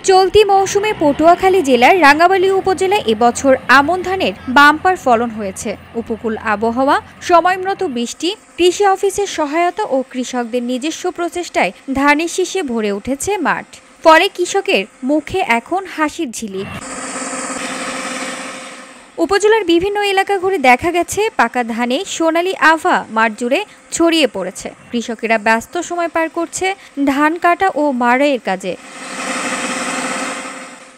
চলতি মৌসুমে পটুয়াখালী জেলার রাঙ্গামালী উপজেলায় এবছর আমন ধানের বাম্পার ফলন হয়েছে। উপকূল আবহাওয়া, সময়মতো বৃষ্টি, কৃষি অফিসের সহায়তা ও কৃষকদের নিজস্ব প্রচেষ্টায় ধানের শীষে ভরে উঠেছে মাঠ। ফলে কৃষকের মুখে এখন হাসির ঝিলিক। উপজেলার বিভিন্ন এলাকা ঘুরে দেখা গেছে পাকা ধানে সোনালী আভা মাঠ জুড়ে ছড়িয়ে পড়েছে। কৃষকেরা ব্যস্ত সময় পার করছে ধান কাটা ও মাড়াইয়ের কাজে।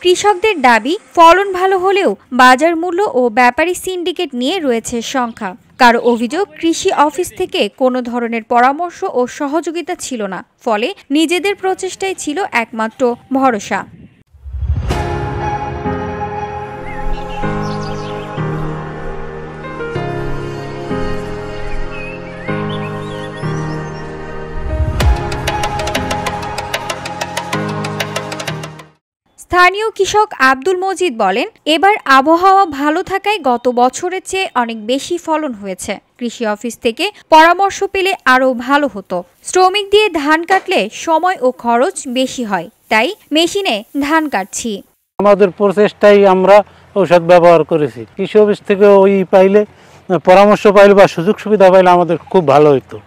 কৃষকদের দাবি, ফলন ভালো হলেও বাজার মূল্য ও ব্যাপারী সিন্ডিকেট নিয়ে রয়েছে সংখ্যা। কারো অভিযোগ, কৃষি অফিস থেকে কোনো ধরনের পরামর্শ ও সহযোগিতা ছিল না, ফলে নিজেদের প্রচেষ্টাই ছিল একমাত্র ভরসা। স্থানীয় কৃষক আব্দুল মজিদ বলেন, এবার আবহাওয়া ভালো থাকায় গত বছরের চেয়ে অনেক বেশি ফলন হয়েছে। কৃষি অফিস থেকে পরামর্শ পেলে আরও ভালো হতো। শ্রমিক দিয়ে ধান কাটলে সময় ও খরচ বেশি হয়, তাই মেশিনে ধান কাটছি। আমাদের প্রচেষ্টায় আমরা ঔষধ ব্যবহার করেছি। কৃষি অফিস থেকে পরামর্শ পাইলে বা সুযোগ সুবিধা পাইলে আমাদের খুব ভালো হতো।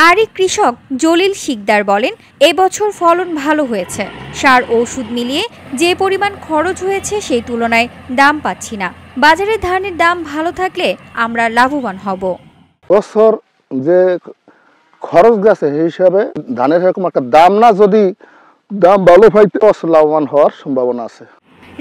আরেক কৃষক জলিল শিকদার বলেন, এবছর ফলন ভালো হয়েছে। সার ওষুধ মিলিয়ে যে পরিমাণ খরচ হয়েছে সেই তুলনায় দাম পাচ্ছি না। বাজারে ধানের দাম ভালো থাকলে আমরা লাভবান হব। বছর যে খরচ গেছে সেই হিসাবে ধানের এরকম একটা দাম না, যদি দাম ভালো পাইতে লাভবান হওয়ার সম্ভাবনা আছে।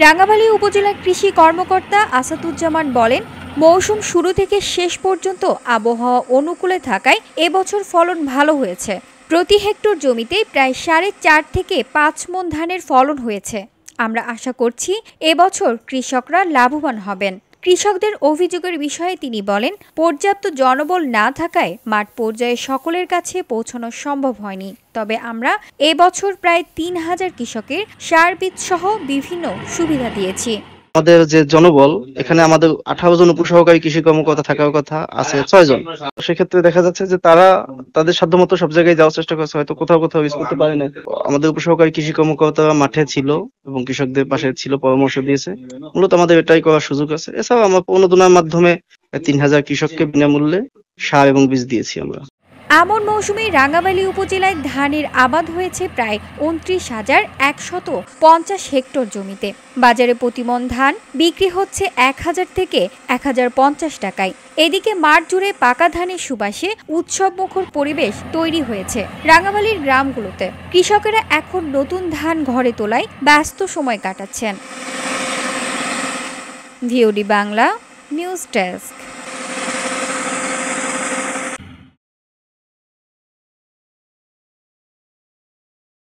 রাঙ্গামালী উপজেলার কৃষি কর্মকর্তা আসাদুজ্জামান বলেন, মৌসুম শুরু থেকে শেষ পর্যন্ত আবহাওয়া অনুকূলে থাকায় এবছর ফলন ভালো হয়েছে। প্রতি হেক্টর জমিতে প্রায় 4.5 থেকে 5 মণ ধানের ফলন হয়েছে। আমরা আশা করছি এবছর কৃষকরা লাভবান হবেন। কৃষকদের অভিযোগের বিষয়ে তিনি বলেন, পর্যাপ্ত জনবল না থাকায় মাঠ পর্যায়ে সকলের কাছে পৌঁছানো সম্ভব হয়নি। তবে আমরা এবছর প্রায় 3000 কৃষকের সার বীজ সহ বিভিন্ন সুবিধা দিয়েছি। আমাদের যে জনবল, এখানে আমাদের 18 জন উপসহকারী কৃষি কর্মকর্তা থাকার কথা আছে 6 জন। সেক্ষেত্রে দেখা যাচ্ছে যে তারা তাদের সাধ্যমতো সব জায়গায় যাওয়ার চেষ্টা করছে, হয়তো কোথাও কোথাও ইউজ করতে পারে না। আমাদের উপসহকারী কৃষি কর্মকর্তা মাঠে ছিল এবং কৃষকদের পাশে ছিল, পরামর্শ দিয়েছে। মূলত আমাদের এটাই করার সুযোগ আছে। এছাড়াও আমরা প্রণোদনার মাধ্যমে 3000 কৃষককে বিনামূল্যে সার এবং বীজ দিয়েছি আমরা। আমন মৌসুমে রাঙ্গামালী উপজেলায় ধানের আবাদ হয়েছে প্রায় 29,150 হেক্টর জমিতে। বাজারে প্রতিমণ ধান বিক্রি হচ্ছে 1000 থেকে 1050 টাকায়। এদিকে মাঠ জুড়ে পাকা ধানের সুবাসে উৎসবমুখর পরিবেশ তৈরি হয়েছে রাঙ্গামালীর গ্রামগুলোতে। কৃষকেরা এখন নতুন ধান ঘরে তোলায় ব্যস্ত সময় কাটাচ্ছেন। VOD Bangla news desk.